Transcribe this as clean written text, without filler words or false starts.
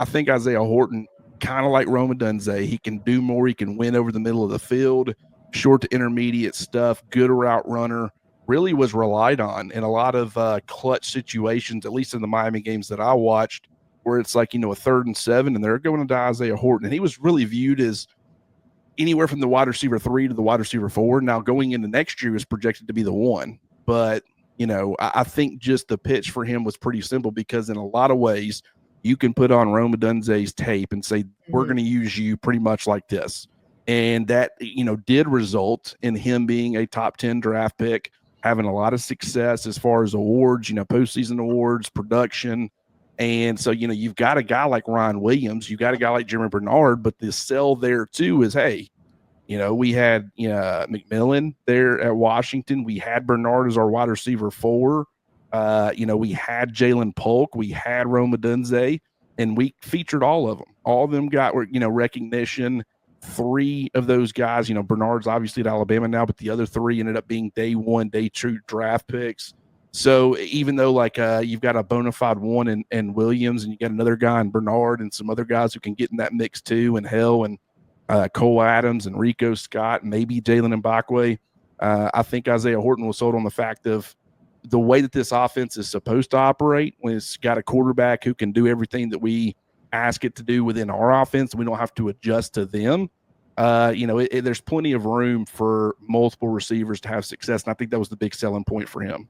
I think Isaiah Horton, kind of like Rome Odunze, he can do more. He can win over the middle of the field, short to intermediate stuff, good route runner. Really was relied on in a lot of clutch situations, at least in the Miami games that I watched, where it's like, a 3rd and 7, and they're going to Isaiah Horton. And he was really viewed as anywhere from the wide receiver 3 to the wide receiver 4. Now, going into next year is projected to be the 1. But, I think just the pitch for him was pretty simple because in a lot of ways, you can put on Rome Odunze's tape and say, we're going to use you pretty much like this. And that, did result in him being a top 10 draft pick, having a lot of success as far as awards, postseason awards, production. And so, you've got a guy like Ryan Williams, you've got a guy like Jeremy Bernard, but the sell there too is, hey, we had McMillan there at Washington. We had Bernard as our wide receiver 4. We had Jalen Polk. We had Rome Odunze, and we featured all of them. All of them got, recognition. 3 of those guys, Bernard's obviously at Alabama now, but the other 3 ended up being day 1, day 2 draft picks. So even though you've got a bona fide 1 in Williams, and you got another guy in Bernard and some other guys who can get in that mix too, and Cole Adams and Rico Scott, maybe Jalen Mbakwe. I think Isaiah Horton was sold on the fact of the way that this offense is supposed to operate when it's got a quarterback who can do everything that we ask it to do within our offense. We don't have to adjust to them. There's plenty of room for multiple receivers to have success, and I think that was the big selling point for him.